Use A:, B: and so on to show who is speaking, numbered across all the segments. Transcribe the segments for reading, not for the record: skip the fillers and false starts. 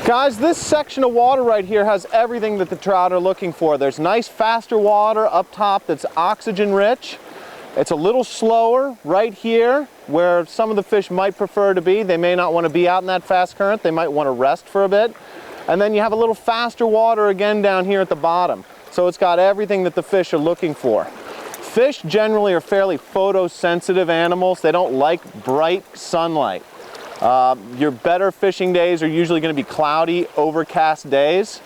A: Guys, this section of water right here has everything that the trout are looking for. There's nice faster water up top that's oxygen rich. It's a little slower right here where some of the fish might prefer to be. They may not want to be out in that fast current. They might want to rest for a bit. And then you have a little faster water again down here at the bottom. So it's got everything that the fish are looking for. Fish generally are fairly photosensitive animals. They don't like bright sunlight. Your better fishing days are usually going to be cloudy, overcast days.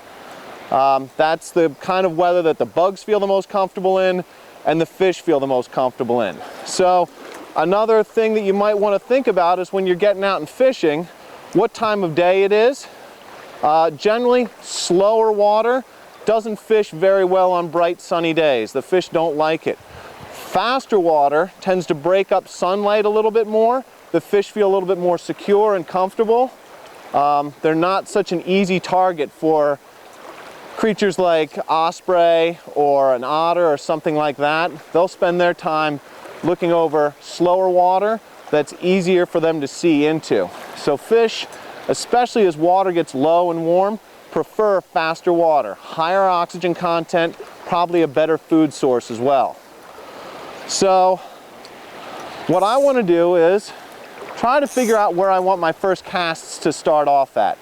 A: That's the kind of weather that the bugs feel the most comfortable in and the fish feel the most comfortable in. So another thing that you might want to think about is when you're getting out and fishing, what time of day it is. Generally, slower water doesn't fish very well on bright sunny days. The fish don't like it. Faster water tends to break up sunlight a little bit more. The fish feel a little bit more secure and comfortable. They're not such an easy target for creatures like osprey or an otter or something like that. They'll spend their time looking over slower water that's easier for them to see into. So fish, especially as water gets low and warm, prefer faster water. Higher oxygen content, probably a better food source as well. So what I want to do is try to figure out where I want my first casts to start off at.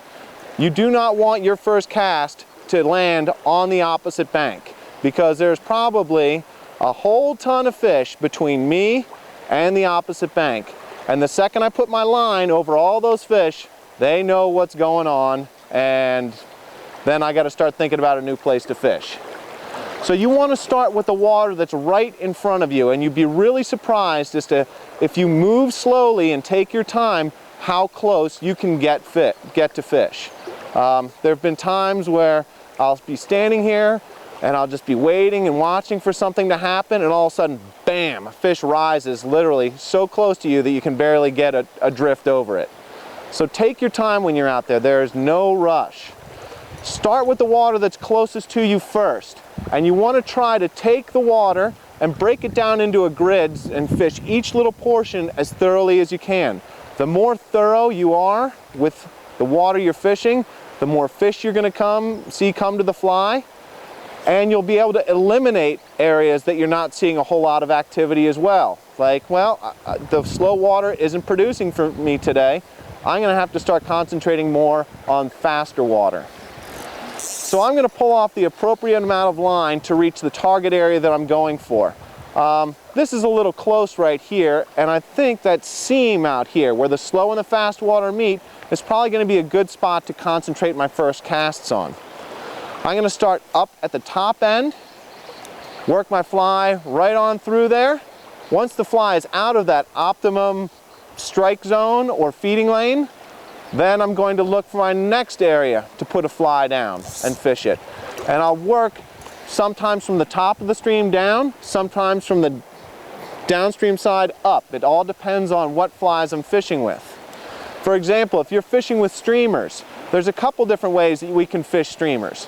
A: You do not want your first cast to land on the opposite bank because there's probably a whole ton of fish between me and the opposite bank. And the second I put my line over all those fish, they know what's going on, and then I got to start thinking about a new place to fish. So you want to start with the water that's right in front of you, and you'd be really surprised as to, if you move slowly and take your time, how close you can get to fish. There have been times where I'll be standing here and I'll just be waiting and watching for something to happen, and all of a sudden, bam, a fish rises literally so close to you that you can barely get a drift over it. So take your time when you're out there. There's no rush. Start with the water that's closest to you first, and you want to try to take the water and break it down into a grid and fish each little portion as thoroughly as you can. The more thorough you are with the water you're fishing, the more fish you're going to come to the fly, and you'll be able to eliminate areas that you're not seeing a whole lot of activity as well. Like, well, the slow water isn't producing for me today. I'm going to have to start concentrating more on faster water. So I'm going to pull off the appropriate amount of line to reach the target area that I'm going for. This is a little close right here, and I think that seam out here where the slow and the fast water meet is probably going to be a good spot to concentrate my first casts on. I'm going to start up at the top end, work my fly right on through there. Once the fly is out of that optimum strike zone or feeding lane, then I'm going to look for my next area to put a fly down and fish it. And I'll work sometimes from the top of the stream down, sometimes from the downstream side up. It all depends on what flies I'm fishing with. For example, if you're fishing with streamers, there's a couple different ways that we can fish streamers.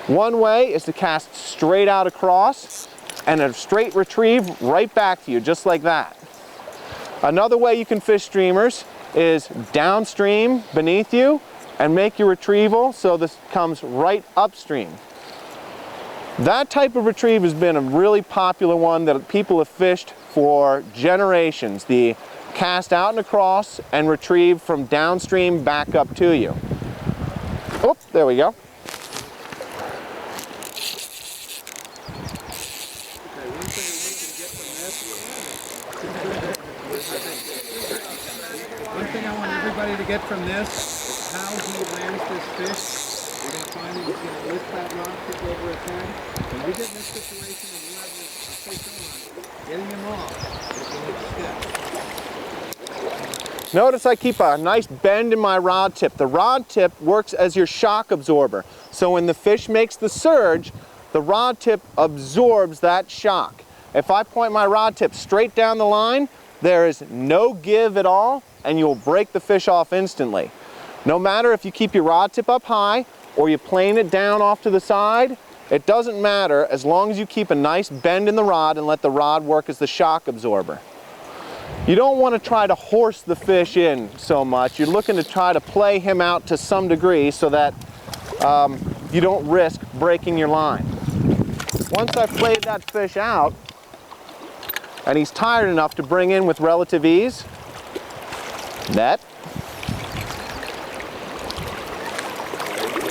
A: One way is to cast straight out across and a straight retrieve right back to you, just like that. Another way you can fish streamers is downstream beneath you and make your retrieval so this comes right upstream. That type of retrieve has been a really popular one that people have fished for generations. The cast out and across and retrieve from downstream back up to you. Oh, there we go.
B: One thing I want everybody to get from this is how he lands this fish. You're going to find that he's going to lift that rod tip over his head. When you get in this situation and you have this fish on, getting him off is the next step.
A: Notice I keep a nice bend in my rod tip. The rod tip works as your shock absorber. So when the fish makes the surge, the rod tip absorbs that shock. If I point my rod tip straight down the line, there is no give at all, and you'll break the fish off instantly. No matter if you keep your rod tip up high or you plane it down off to the side, it doesn't matter as long as you keep a nice bend in the rod and let the rod work as the shock absorber. You don't want to try to horse the fish in so much. You're looking to try to play him out to some degree so that you don't risk breaking your line. Once I've played that fish out, and he's tired enough to bring in with relative ease, net,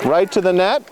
A: right to the net,